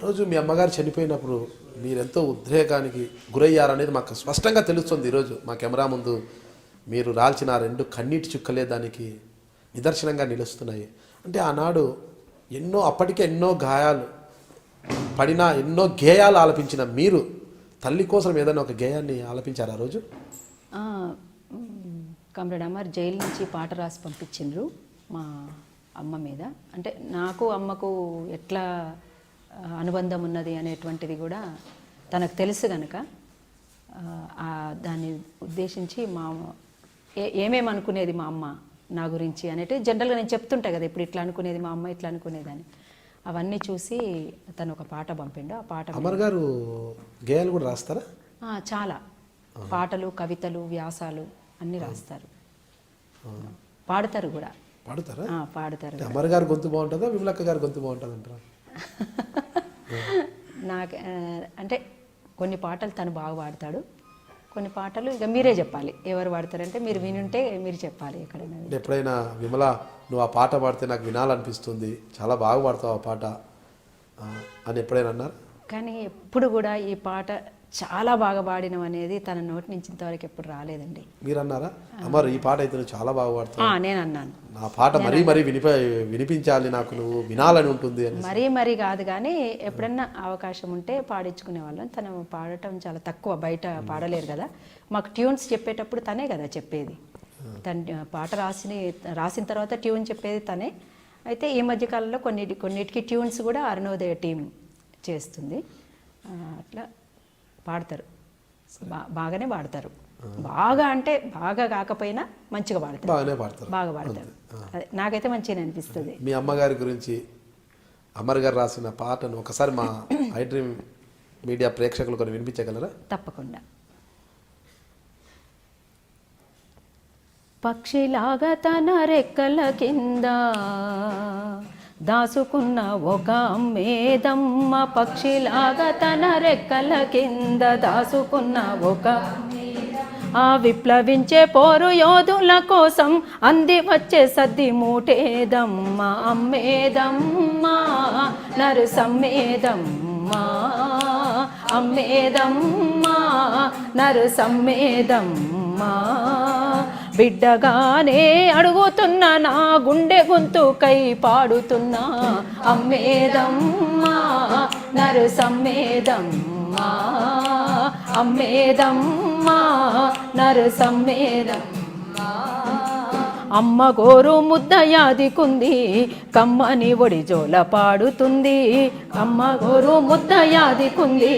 రోజు మీ అమ్మగారు చనిపోయినప్పుడు మీరెంతో ఉద్రేకానికి గురయ్యారనేది మాకు స్పష్టంగా తెలుస్తుంది. ఈరోజు మా కెమెరా ముందు మీరు రాల్చిన 2 కన్నీటి చుక్కలే దానికి నిదర్శనంగా నిలుస్తున్నాయి. అంటే ఆనాడు అప్పటికే ఎన్నో గాయాలు పడిన ఎన్నో గేయాలు ఆలపించిన మీరు తల్లి కోసం ఏదైనా ఒక గేయాన్ని ఆలపించారు ఆ రోజు? కామ్రేడ్ అమర్ జైలు నుంచి పాట రాసి పంపించిండ్రు మా అమ్మ మీద. అంటే నాకు అమ్మకు ఎట్లా అనుబంధం ఉన్నది అనేటువంటిది కూడా తనకు తెలుసు కనుక దాన్ని ఉద్దేశించి ఏమేమి అనుకునేది మా అమ్మ నా గురించి అనేటి జనరల్గా నేను చెప్తుంటా కదా, ఇప్పుడు ఇట్లా అనుకునేది మా అమ్మ, ఇట్లా అనుకునేదని. అవన్నీ చూసి తను ఒక పాట పంపిండు. ఆ పాట అమర్ గారు గేయాలు కూడా రాస్తారా? చాలా పాటలు, కవితలు, వ్యాసాలు అన్నీ రాస్తారు, పాడతారు కూడా. పాడుతారా? పాడతారు. అమర్ గారు గొంతు బాగుంటుందా, విమలక్క గారు గొంతు బాగుంటుంది అంటారా? నాకు అంటే కొన్ని పాటలు తను బాగా పాడతాడు, కొన్ని పాటలు ఇక మీరే చెప్పాలి ఎవరు పాడతారంటే మీరు వినుంటే మీరు చెప్పాలి. ఎప్పుడైనా విమల నువ్వు ఆ పాట పాడితే నాకు వినాలనిపిస్తుంది, చాలా బాగా పాడతావు ఆ పాట అని ఎప్పుడైనా అన్నారు? కానీ ఎప్పుడు కూడా ఈ పాట చాలా బాగా పాడినం అనేది తన నోటి నుంచి ఇంతవరకు ఎప్పుడు రాలేదండి. మీరు అన్నారా అమర్ ఈ పాట అయితే నువ్వు చాలా బాగా పాడతావు? నేను అన్నాను, నా పాట మరీ మరీ వినిపించాలి, నాకు నువ్వు వినాలని ఉంటుంది అని. మరీ కాదు కానీ ఎప్పుడన్నా అవకాశం ఉంటే పాడించుకునే వాళ్ళం. తను పాడటం చాలా తక్కువ, బయట పాడలేరు కదా. మాకు ట్యూన్స్ చెప్పేటప్పుడు తనే కదా చెప్పేది. తను పాట రాసిన తర్వాత ట్యూన్ చెప్పేది తనే. అయితే ఈ మధ్యకాలంలో కొన్నిటికి ట్యూన్స్ కూడా అరుణోదయ టీం చేస్తుంది. అట్లా పాడతారు, బాగానే పాడతారు. బాగా అంటే బాగా కాకపోయినా మంచిగా పాడతారు, బాగా పాడతారు. నాకైతే మంచిగా అనిపిస్తుంది. మీ అమ్మగారి గురించి అమర్ గారు రాసిన పాటను ఒకసారి మా ఐ డ్రీమ్ మీడియా ప్రేక్షకులు కొన్ని వినిపించగలరా? తప్పకుండా. పక్షిలాగా తన రెక్కల కింద దాసుకున్న ఒక అమ్మేదమ్మ, పక్షిలాగా తన రెక్కల కింద దాసుకున్న ఒక విప్లవించే పోరు యోధుల కోసం అంది వచ్చే సద్ది మూటేదమ్మ, అమ్మేదమ్మ నరుసమ్మేదమ్మ, అమ్మేదమ్మ నరుసమ్మేదమ్మ. బిడ్డగానే అడుగుతున్నా నా గుండె గొంతుకై పాడుతున్నా, అమ్మేదమ్మ నరుసమ్మేదమ్మ, అమ్మేదమ్మ నరుసమ్మేదమ్మ. అమ్మ గోరు ముద్ద యాదికుంది, కమ్మని ఒడి జోల పాడుతుంది. అమ్మ గోరు ముద్ద యాదికుంది,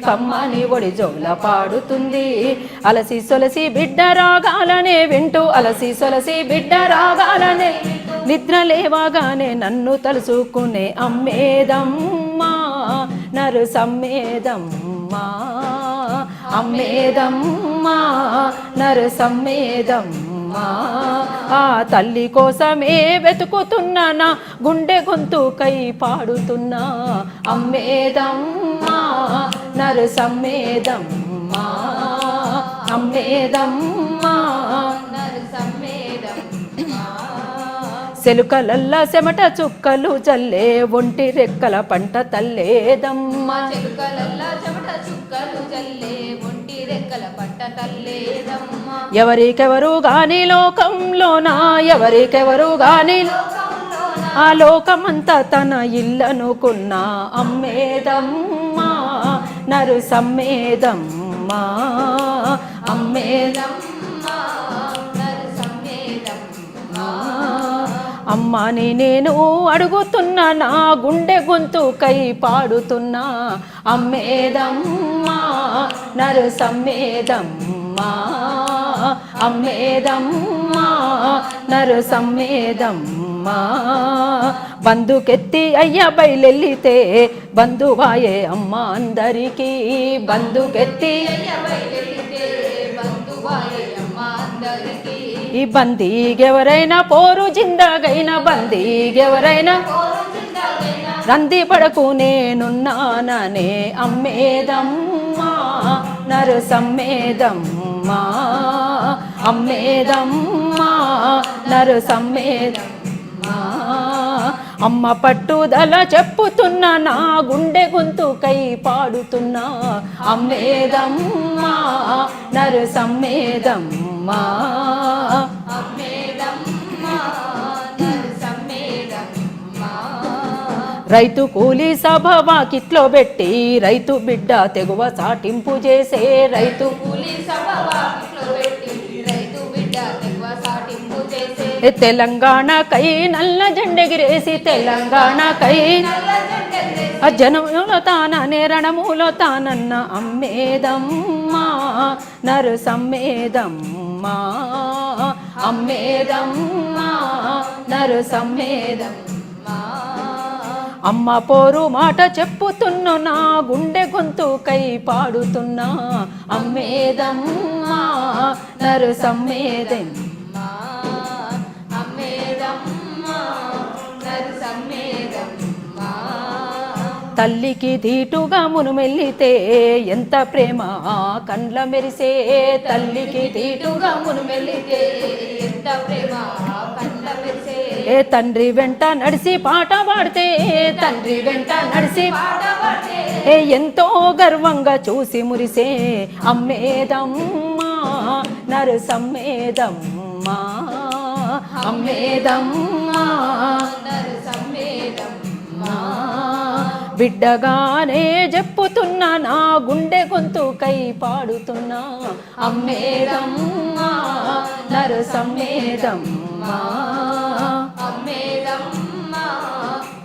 కమ్మని ఒడి జోల పాడుతుంది. అలసి సొలసి బిడ్డ రాగాలనే వింటూ, అలసి సొలసి బిడ్డ రాగాలనే నిద్ర లేవగానే నన్ను తలుసుకునే అమ్మేదమ్మ నరుసమ్మేదమ్మ, అమ్మేదమ్మ నరుసమ్మేదమ్మ. ఆ తల్లి కోసమే వెతుకుతున్నా, నా గుండె గొంతుకై పాడుతున్నా, అమ్మేదమ్మ నరుసమ్మేదమ్మ, అమ్మేదమ్మ నరుసమ్మేదమ్మ. సెలుకలల్లా చెమట చుక్కలు జల్లే ఒంటి రెక్కల పంట తల్లేదమ్మ, చెలుకలల్లా చెమట చుక్కలు జల్లే ఒంటి రెక్కల పంట తల్లేదమ్మ. ఎవరికెవరు గాని లోకంలోనా, ఎవరికెవరు గాని ఆ లోకమంతా తన ఇల్లనుకున్నా, అమ్మేదమ్మ నరుసమ్మేదమ్మ, అమ్మేదమ్మ నరుసమ్మేదమ్మ. అమ్మని నేను అడుగుతున్నా, నా గుండె గొంతుకై పాడుతున్నా, అమ్మేదమ్మ నరుసమ్మేదమ్మ, అమ్మేదమ్మ నరుసమ్మేదమ్మ. బందుకెత్తి అయ్య బయలెల్లితే బంధువాయే అమ్మ అందరికీ, బందుకెత్తి ఈ బందీగెవరైనా పోరు జిందాగైన, బందీగెవరైనా రంది పడకు నేనున్నాననే, అమ్మేదమ్మ నరుసమ్మేదమ్మ, అమ్మేదమ్మ నరుసమ్మేదమ్మ. అమ్మ పట్టుదల చెప్పుతున్నా నా గుండె గొంతుకై పాడుతున్నా అమ్మేదమ్మా నరసమ్మేదమ్మా అమ్మేదమ్మా నరసమ్మేదమ్మా. రైతు కూలీ సభ వాకిట్లో పెట్టి రైతు బిడ్డ తెగువ సాటింపు చేసే రైతు కూలి సభ వాకిట్లో పెట్టి రైతు బిడ్డ తెగువ సాటింపు చేసే తెలంగాణకై నల్ల జెండెగిరేసి తెలంగాణకై నల్ల జెండెగరేసి ఆ జనములో తాననే రణములో తానన్న అమ్మేదమ్మా నరసమ్మేదమ్మా అమ్మేదమ్మా నరసమ్మేదమ్మా. అమ్మ పోరు మాట చెప్పుతున్నా నా గుండె గొంతుకై పాడుతున్నా అమ్మేదమ్మా నరసమ్మేదమ్మా అమ్మేదమ్మా నరసమ్మేదమ్మా. తల్లికి దీటుగా మునుమెల్లితే ఎంత ప్రేమ కండ్ల మెరిసే తల్లికి దీటుగా మునుమెల్లితే ఎంత ప్రేమ కండ్ల మెరిసే ఏ తండ్రి వెంట నడిసి పాట పాడితే తండ్రి వెంట నడిసి పాట పాడితే ఏ ఎంతో గర్వంగా చూసి మురిసే అమ్మేదమ్మా నరసమ్మేదమ్మా అమ్మేదమ్మా నరసమ్మేదమ్మా. బిడ్డగానే చెప్పుతున్నా నా గుండె గొంతుకై పాడుతున్నా అమ్మేదమ్మా నరసమ్మేదమ్మా అమ్మేదమ్మా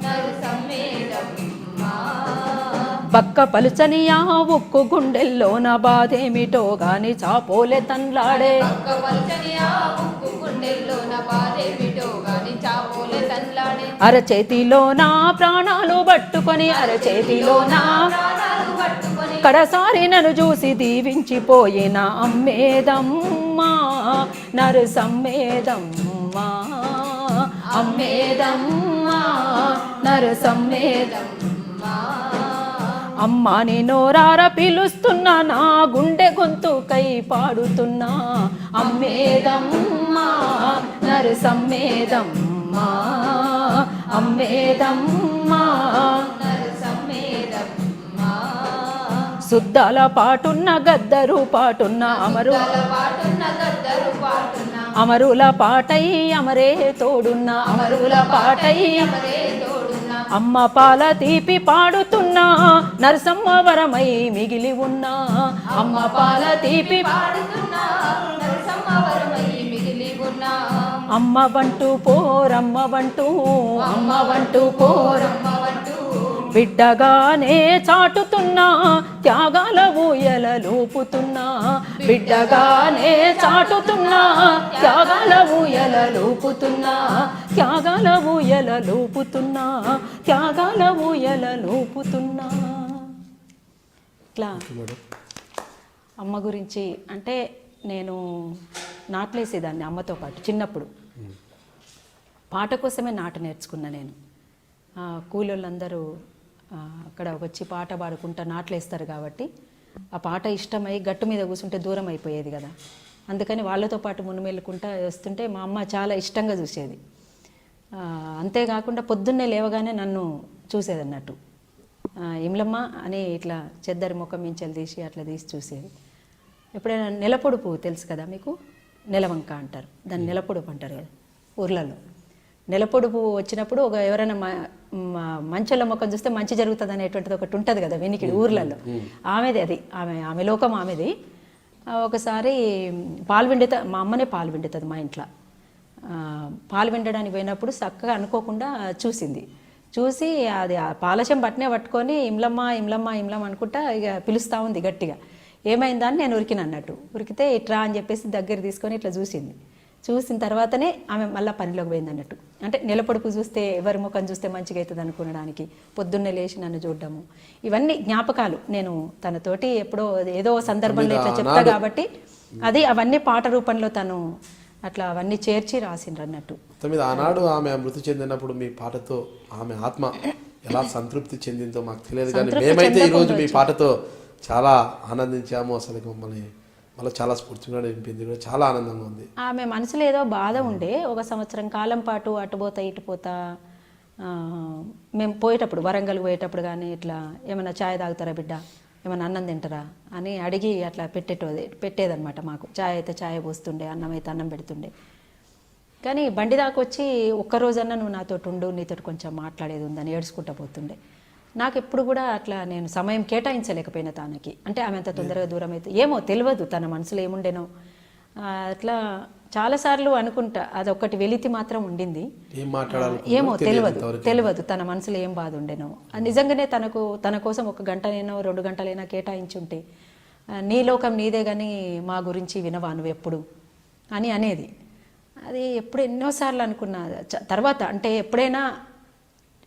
నరసమ్మేదమ్మా. పక్క పలుచని ఆ ఉక్కు గుండెల్లో నా బాధేమిటో గాని చాపోలే తన్లాడే పక్క పలచని ఆ ఉక్కు గుండెల్లో నా బాధేమిటో గాని చాపోలే తన్లాడే అరచేతిలో నా ప్రాణాలు పట్టుకొని అరచేతిలో నా ప్రాణాలు పట్టుకొని కడసారి నన్ను చూసి దీవించిపోయిన అమ్మేదమ్మా నరసమ్మేదమ్మా అమ్మేదమ్మా నరసమ్మేదమ్మా. అమ్మాని నోరార పిలుస్తున్నా నా గుండె గొంతుకై పాడుతున్నా అమ్మేదమ్మా నరసమ్మేదమ్మా అమ్మేదమ్మా నరసమ్మేదమ్మా. శుద్ధాల పాటున్న గద్దరు పాటున్న అమరుల పాటున్న గద్దరు పాటున్న అమరుల పాటై అమరే తోడున్న అమరుల పాటై మరే తోడున్న అమ్మ పాల తీపి పాడుతున్నా నరసమ్మ వరమై మిగిలి ఉన్నా అమ్మ పాల తీపి పాడుతున్నా నరసమ్మ వరమై మిగిలి ఉన్నా అమ్మ వంటూ పోరమ్మ వంటూ అమ్మ వంటూ పోరమ్మ అమ్మ వంటూ బిడ్డగానే చాటుతున్నా త్యాగాల ఊయల లూపుతున్నా బిడ్డగానే చాటుతున్నా త్యాగాల ఊయల లూపుతున్నా త్యాగాల ఊయల లూపుతున్నా త్యాగాల ఊయల లూపుతున్నా. ఇట్లా అమ్మ గురించి అంటే నేను నాట్లేసేదాన్ని అమ్మతో పాటు చిన్నప్పుడు. పాట కోసమే నాట నేర్చుకున్నా నేను. కూలోళ్ళందరూ అక్కడ వచ్చి పాట పాడుకుంటా నాట్లేస్తారు కాబట్టి ఆ పాట ఇష్టమై గట్టు మీద కూర్చుంటే దూరం అయిపోయేది కదా. అందుకని వాళ్ళతో పాటు మునుమెళ్ళుకుంటా వస్తుంటే మా అమ్మ చాలా ఇష్టంగా చూసేది. అంతేకాకుండా పొద్దున్నే లేవగానే నన్ను చూసేది అన్నట్టు. ఇమ్లమ్మ అని ఇట్లా చెద్దరి ముఖం మించెలు తీసి అట్లా తీసి చూసేది. ఎప్పుడైనా నెలపొడుపు తెలుసు కదా మీకు, నెలవంక అంటారు దాన్ని, నెలపొడుపు అంటారు కదా ఊర్లలో. నెలపొడుపు వచ్చినప్పుడు ఒక ఎవరైనా మంచోళ్ళ ముఖం చూస్తే మంచి జరుగుతుంది అనేటువంటిది ఒకటి ఉంటుంది కదా వెనికిడి ఊర్లలో. ఆమెది అది, ఆమె లోకం ఆమెది. ఒకసారి పాలు విండుతా, మా అమ్మనే పాలు విండుతుంది మా ఇంట్లో. పాలు విండడానికి పోయినప్పుడు చక్కగా అనుకోకుండా చూసింది. చూసి అది ఆ పాలశం బట్టనే పట్టుకొని ఇమ్లమ్మ ఇమ్లమ్మ ఇమ్లమ్మ అనుకుంటా ఇక పిలుస్తూ ఉంది గట్టిగా. ఏమైందని నేను ఉరికిన అన్నట్టు. ఉరికితే ఇట్రా అని చెప్పేసి దగ్గర తీసుకొని ఇట్లా చూసింది. చూసిన తర్వాతనే ఆమె మళ్ళీ పనిలోకి పోయింది అన్నట్టు. అంటే నెలపొడుపు చూస్తే ఎవరి ముఖం చూస్తే మంచిగా అవుతుంది అనుకునడానికి పొద్దున్నే లేచి నన్ను చూడడము, ఇవన్నీ జ్ఞాపకాలు. నేను తనతోటి ఎప్పుడో ఏదో సందర్భంలో ఇట్లా చెప్తా కాబట్టి అది అవన్నీ పాట రూపంలో తను అట్లా అవన్నీ చేర్చి రాసిండ్రు అన్నట్టు. ఆనాడు ఆమె మృతి చెందినప్పుడు మీ పాటతో ఆమె ఆత్మ ఎలా సంతృప్తి చెందిందో మాకు తెలియదు, కానీ మేమైతే ఈరోజు మీ పాటతో చాలా ఆనందించాము. అసలు మమ్మల్ని మళ్ళీ చాలా స్ఫూర్తిగా నింపింది, కూడా చాలా ఆనందంగా ఉంది. ఆమె మనసులో ఏదో బాధ ఉండే. ఒక సంవత్సరం కాలం పాటు అటుపోతా ఇటుపోతా మేము పోయేటప్పుడు వరంగల్ పోయేటప్పుడు కానీ ఇట్లా ఏమైనా ఛాయ్ తాగుతారా బిడ్డ, ఏమైనా అన్నం తింటారా అని అడిగి అట్లా పెట్టేదన్నమాట. మాకు ఛాయ్ అయితే ఛాయ్ పోస్తుండే, అన్నం అయితే అన్నం పెడుతుండే. కానీ బండి దాకా వచ్చి ఒక్కరోజన్నా నువ్వు నాతో ఉండు, నీతో కొంచెం మాట్లాడేది ఉందని ఏడ్చుకుంటా పోతుండే. నాకు ఎప్పుడు కూడా అట్లా నేను సమయం కేటాయించలేకపోయినా తనకి. అంటే ఆమె అంత తొందరగా దూరం అయితే ఏమో తెలియదు తన మనసులో ఏముండేనో. అట్లా చాలాసార్లు అనుకుంటా, అదొక్కటి వెలితి మాత్రం ఉండింది. ఏమో తెలియదు తన మనసులో ఏం బాధ ఉండేనో. నిజంగానే తన కోసం 1 గంటనైనా 2 గంటలైనా కేటాయించుంటే, నీ లోకం నీదే కానీ మా గురించి వినవా నువ్వు ఎప్పుడు అని అనేది. అది ఎప్పుడు ఎన్నోసార్లు అనుకున్నా. తర్వాత అంటే ఎప్పుడైనా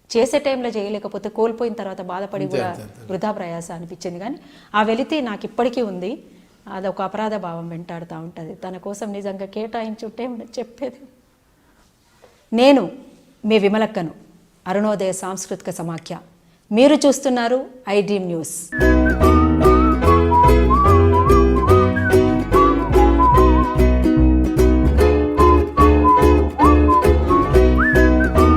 చేసే టైంలో చేయలేకపోతే కోల్పోయిన తర్వాత బాధపడి కూడా వృధా ప్రయాస అనిపించింది. కానీ ఆ వెలితి నాకు ఇప్పటికీ ఉంది. అదొక అపరాధ భావం వెంటాడుతూ ఉంటుంది. తన కోసం నిజంగా కేటాయించుంటే చెప్పేది. నేను మీ విమలక్కను, అరుణోదయ సాంస్కృతిక సమాఖ్య. మీరు చూస్తున్నారు ఐ డ్రీమ్ న్యూస్.